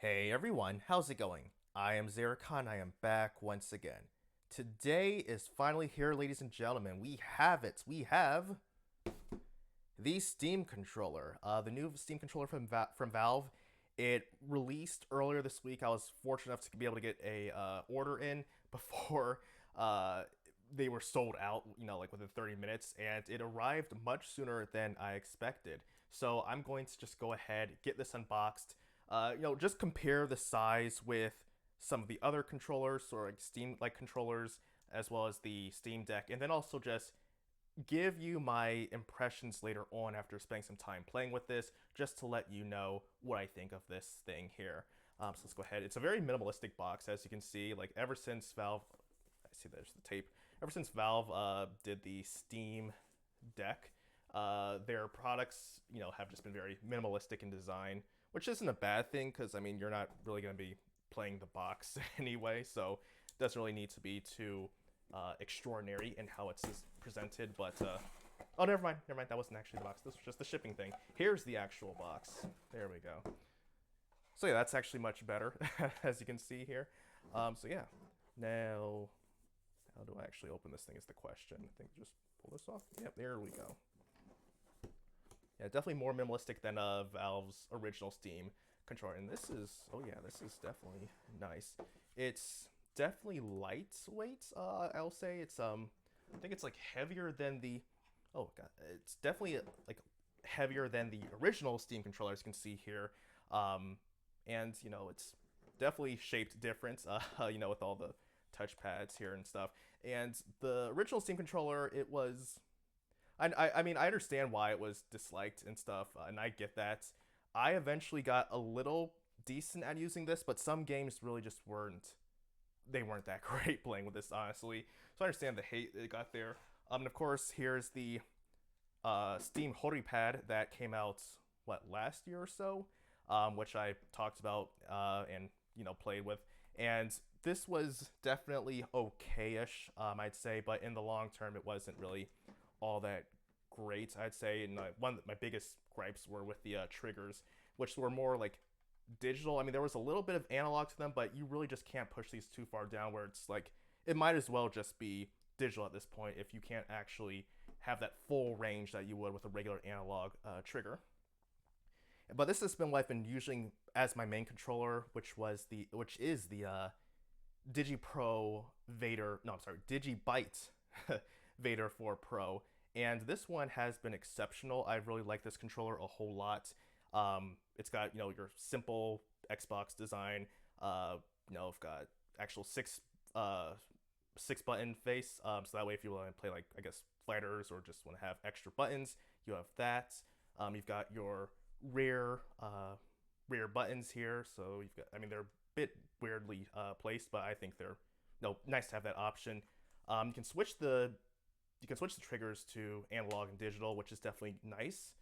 Hey everyone, how's it going? I am Xeracon, I am back once again. Today is finally here, ladies and gentlemen. We have it. We have the Steam controller. The new Steam controller from Valve. It released earlier this week. I was fortunate enough to be able to get a order in before they were sold out, like within 30 minutes, and it arrived much sooner than I expected. So I'm going to just go ahead, get this unboxed, just compare the size with some of the other controllers or like Steam like controllers as well as the Steam Deck, and then also just give you my impressions later on after spending some time playing with this, just to let you know what I think of this thing here. So let's go ahead. It's a very minimalistic box, as you can see. Like ever since Valve, I see there's the tape. Ever since Valve did the Steam Deck, their products, have just been very minimalistic in design, which isn't a bad thing because I mean you're not really going to be playing the box anyway, so it doesn't really need to be too extraordinary in how it's presented. But oh, never mind, never mind. That wasn't actually the box. This was just the shipping thing. Here's the actual box. There we go. So yeah, that's actually much better, as you can see here. So yeah, now how do I actually open this thing is the question. I think just pull this off. Yep, there we go. Yeah, definitely more minimalistic than Valve's original Steam controller. And this is, oh yeah, this is definitely nice. It's definitely lightweight. I'll say it's I think it's like heavier than the, oh god, it's definitely like heavier than the original Steam controller, as you can see here. And it's definitely shaped different. With all the touchpads here and stuff. And the original Steam controller, it was I mean, I understand why it was disliked and stuff, and I get that. I eventually got a little decent at using this, but some games really just weren't. They weren't that great playing with this, honestly. So I understand the hate it got there. And of course, here's the Steam Horipad that came out last year or so, which I talked about and played with, and this was definitely okay-ish, I'd say, but in the long term, it wasn't really all that great, I'd say. And one of my biggest gripes were with the triggers, which were more like digital. I mean, there was a little bit of analog to them, but you really just can't push these too far down where it's like it might as well just be digital at this point if you can't actually have that full range that you would with a regular analog trigger. But this has been what I've been using as my main controller, which is the DigiPro Vader. No, I'm sorry, DigiByte Vader 4 Pro, and this one has been exceptional. I really like this controller a whole lot. It's got your simple Xbox design. I've got actual six button face. So that way, if you want to play like I guess fighters or just want to have extra buttons, you have that. You've got your rear buttons here. So you've got, I mean, they're a bit weirdly placed, but I think they're nice to have that option. You can switch the triggers to analog and digital, which is definitely nice.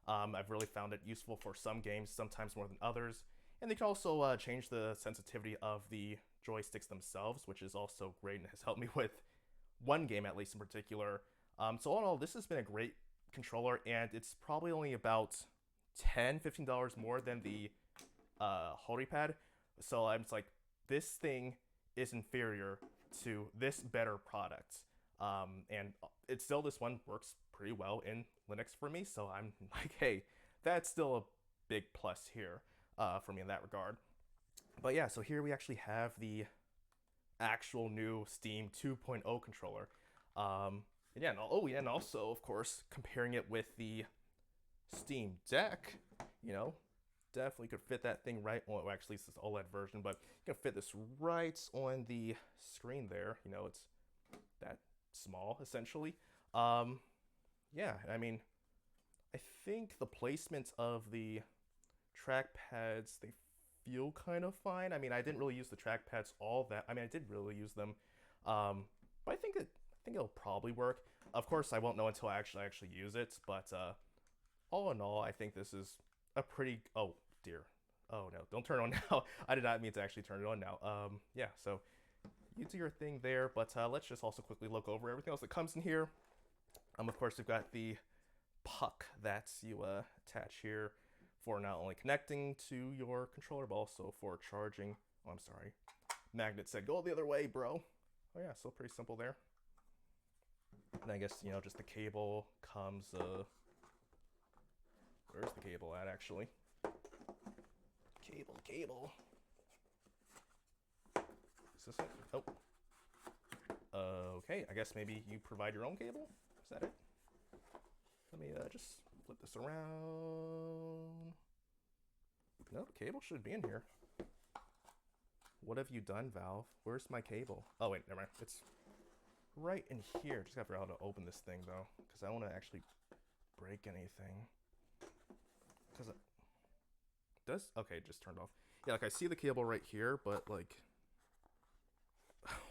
I've really found it useful for some games, sometimes more than others. And they can also change the sensitivity of the joysticks themselves, which is also great and has helped me with one game at least in particular. So all in all, this has been a great controller, and it's probably only about $10-15 more than the HoloPad. So I'm just like, this thing is inferior to this better product. And it's still, this one works pretty well in Linux for me. So I'm like, hey, that's still a big plus here for me in that regard. But yeah, so here we actually have the actual new Steam 2.0 controller. And yeah, and also, of course, comparing it with the Steam Deck, you know, definitely could fit that thing right on. Well, actually, it's this OLED version, but you can fit this right on the screen there. It's that small essentially. Yeah, I mean, I think the placement of the trackpads, they feel kind of fine. I mean, I didn't really use the trackpads all that. I mean, I did really use them, but I think it'll probably work. Of course, I won't know until I actually use it. But all in all, I think this is a pretty. Oh dear. Oh no! Don't turn it on now. I did not mean to actually turn it on now. Yeah. So you do your thing there, but let's just also quickly look over everything else that comes in here. Of course, we've got the puck that you attach here for not only connecting to your controller, but also for charging. Oh, I'm sorry. Magnet said, go the other way, bro. Oh yeah, still pretty simple there. And I guess, just the cable comes, where's the cable at, actually? Cable. Is this it? Oh. Okay, I guess maybe you provide your own cable? Is that it? Let me just flip this around. No, the cable should be in here. What have you done, Valve? Where's my cable? Oh, wait, never mind. It's right in here. Just gotta figure out how to open this thing, though, because I don't want to actually break anything. Because it does? Okay, just turned off. Yeah, like I see the cable right here, but like,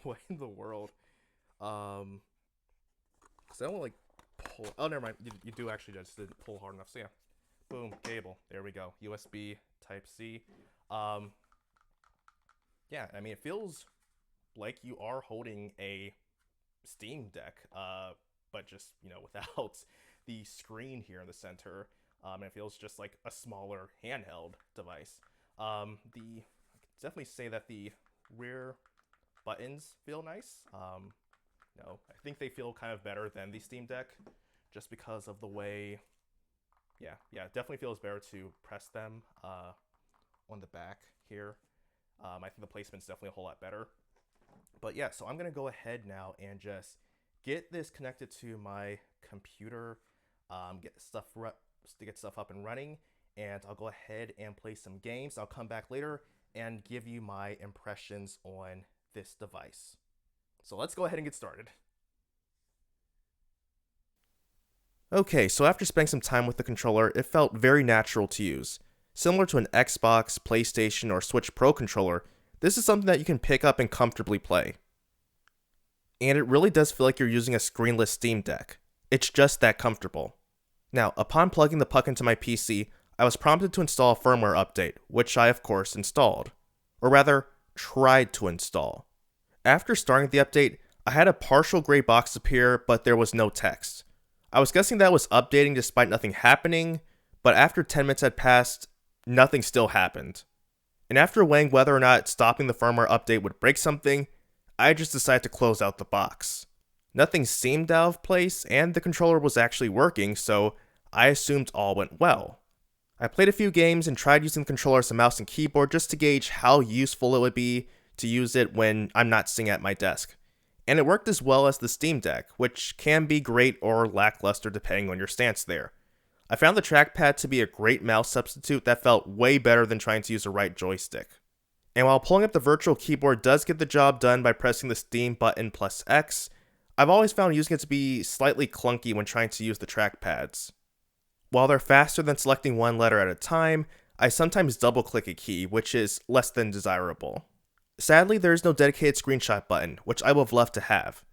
what in the world? Because I don't want to like pull. Oh, never mind. You do actually just didn't pull hard enough. So yeah, boom, cable. There we go. USB Type C. Yeah, I mean, it feels like you are holding a Steam Deck, but just, without the screen here in the center. And it feels just like a smaller handheld device. I could definitely say that the rear buttons feel nice. I think they feel kind of better than the Steam Deck, just because of the way, yeah, it definitely feels better to press them on the back here. I think the placement's definitely a whole lot better. But yeah, so I'm going to go ahead now and just get this connected to my computer, get stuff up and running, and I'll go ahead and play some games. I'll come back later and give you my impressions on this device. So let's go ahead and get started. Okay, so after spending some time with the controller, it felt very natural to use. Similar to an Xbox, PlayStation, or Switch Pro controller, this is something that you can pick up and comfortably play. And it really does feel like you're using a screenless Steam Deck. It's just that comfortable. Now, upon plugging the puck into my PC, I was prompted to install a firmware update, which I of course installed. Or rather, tried to install. After starting the update, I had a partial gray box appear, but there was no text. I was guessing that was updating despite nothing happening, but after 10 minutes had passed, nothing still happened. And after weighing whether or not stopping the firmware update would break something, I just decided to close out the box. Nothing seemed out of place, and the controller was actually working, so I assumed all went well. I played a few games and tried using the controller as a mouse and keyboard just to gauge how useful it would be to use it when I'm not sitting at my desk. And it worked as well as the Steam Deck, which can be great or lackluster depending on your stance there. I found the trackpad to be a great mouse substitute that felt way better than trying to use a right joystick. And while pulling up the virtual keyboard does get the job done by pressing the Steam button plus X, I've always found using it to be slightly clunky when trying to use the trackpads. While they're faster than selecting one letter at a time, I sometimes double-click a key, which is less than desirable. Sadly, there is no dedicated screenshot button, which I would have loved to have.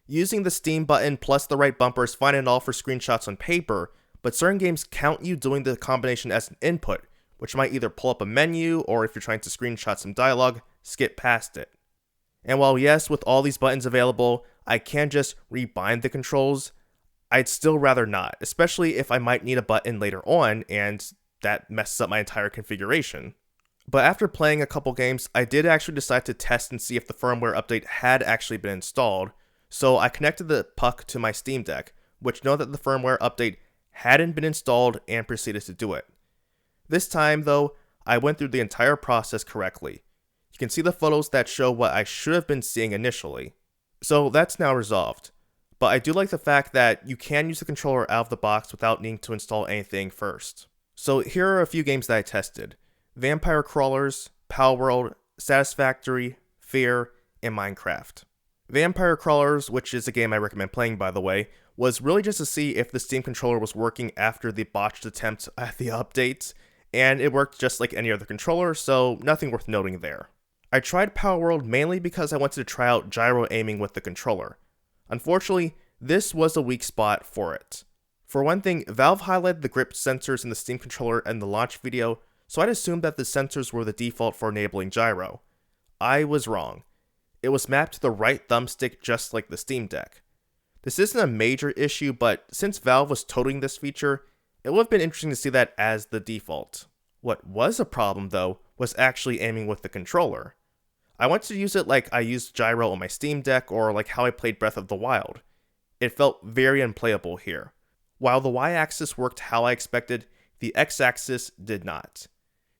Using the Steam button plus the right bumper is fine and all for screenshots on paper, but certain games count you doing the combination as an input, which might either pull up a menu, or if you're trying to screenshot some dialogue, skip past it. And while yes, with all these buttons available, I can just rebind the controls, I'd still rather not, especially if I might need a button later on, and that messes up my entire configuration. But after playing a couple games, I did actually decide to test and see if the firmware update had actually been installed, so I connected the puck to my Steam Deck, which know that the firmware update hadn't been installed, and proceeded to do it. This time, though, I went through the entire process correctly. You can see the photos that show what I should have been seeing initially. So that's now resolved. But I do like the fact that you can use the controller out of the box without needing to install anything first. So here are a few games that I tested: Vampire Crawlers, Palworld, Satisfactory, Fear, and Minecraft. Vampire Crawlers, which is a game I recommend playing by the way, was really just to see if the Steam controller was working after the botched attempt at the update, and it worked just like any other controller, so nothing worth noting there. I tried Palworld mainly because I wanted to try out gyro aiming with the controller. Unfortunately, this was a weak spot for it. For one thing, Valve highlighted the grip sensors in the Steam controller in the launch video, so I'd assumed that the sensors were the default for enabling gyro. I was wrong. It was mapped to the right thumbstick just like the Steam Deck. This isn't a major issue, but since Valve was toting this feature, it would have been interesting to see that as the default. What was a problem though was actually aiming with the controller. I wanted to use it like I used gyro on my Steam Deck or like how I played Breath of the Wild. It felt very unplayable here. While the Y-axis worked how I expected, the X-axis did not.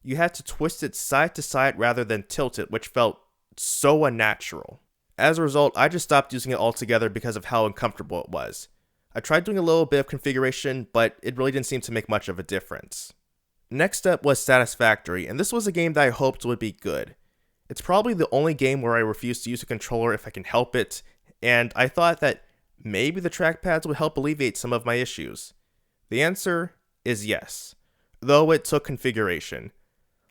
You had to twist it side to side rather than tilt it, which felt so unnatural. As a result, I just stopped using it altogether because of how uncomfortable it was. I tried doing a little bit of configuration, but it really didn't seem to make much of a difference. Next up was Satisfactory, and this was a game that I hoped would be good. It's probably the only game where I refuse to use a controller if I can help it, and I thought that maybe the trackpads would help alleviate some of my issues. The answer is yes, though it took configuration.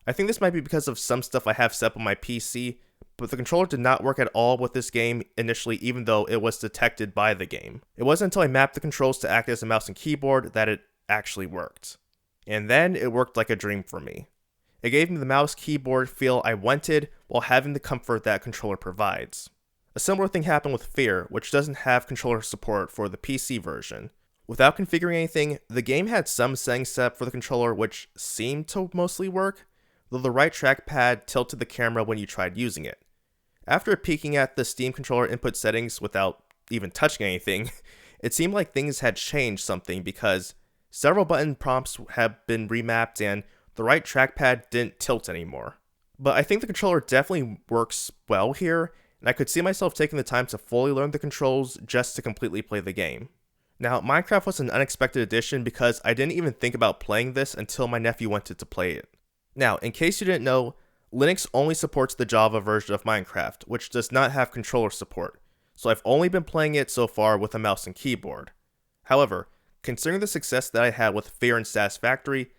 I think this might be because of some stuff I have set up on my PC, but the controller did not work at all with this game initially, even though it was detected by the game. It wasn't until I mapped the controls to act as a mouse and keyboard that it actually worked. And then it worked like a dream for me. It gave me the mouse keyboard feel I wanted while having the comfort that controller provides. A similar thing happened with Fear, which doesn't have controller support for the PC version. Without configuring anything, the game had some settings set up for the controller which seemed to mostly work, though the right trackpad tilted the camera when you tried using it. After peeking at the Steam controller input settings without even touching anything, it seemed like things had changed something because several button prompts have been remapped and the right trackpad didn't tilt anymore. But I think the controller definitely works well here, and I could see myself taking the time to fully learn the controls just to completely play the game. Now, Minecraft was an unexpected addition because I didn't even think about playing this until my nephew wanted to play it. Now, in case you didn't know, Linux only supports the Java version of Minecraft, which does not have controller support, so I've only been playing it so far with a mouse and keyboard. However, considering the success that I had with Fear and Satisfactory,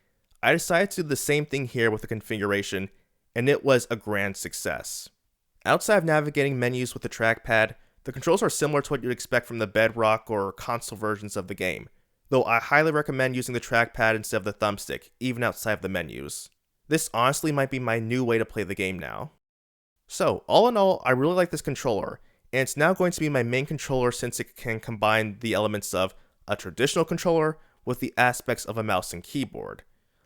I decided to do the same thing here with the configuration, and it was a grand success. Outside of navigating menus with the trackpad, the controls are similar to what you'd expect from the Bedrock or console versions of the game, though I highly recommend using the trackpad instead of the thumbstick, even outside of the menus. This honestly might be my new way to play the game now. So, all in all, I really like this controller, and it's now going to be my main controller since it can combine the elements of a traditional controller with the aspects of a mouse and keyboard.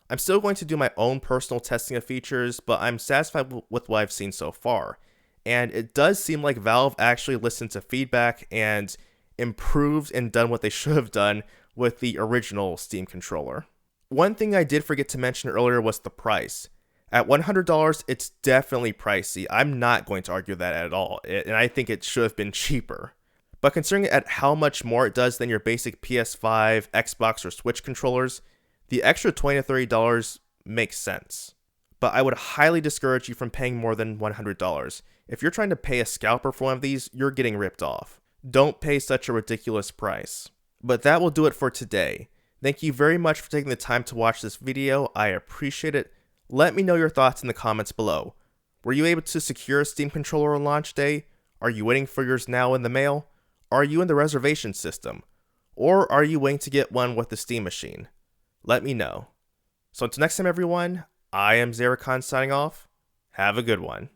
I'm still going to do my own personal testing of features, but I'm satisfied with what I've seen so far, and it does seem like Valve actually listened to feedback and improved and done what they should have done with the original Steam controller. One thing I did forget to mention earlier was the price. At $100, it's definitely pricey. I'm not going to argue that at all, and I think it should have been cheaper. But considering at how much more it does than your basic PS5, Xbox, or Switch controllers, the extra $20 to $30 makes sense. But I would highly discourage you from paying more than $100. If you're trying to pay a scalper for one of these, you're getting ripped off. Don't pay such a ridiculous price. But that will do it for today. Thank you very much for taking the time to watch this video. I appreciate it. Let me know your thoughts in the comments below. Were you able to secure a Steam controller on launch day? Are you waiting for yours now in the mail? Are you in the reservation system? Or are you waiting to get one with the Steam machine? Let me know. So until next time everyone, I am iamxeracon signing off. Have a good one.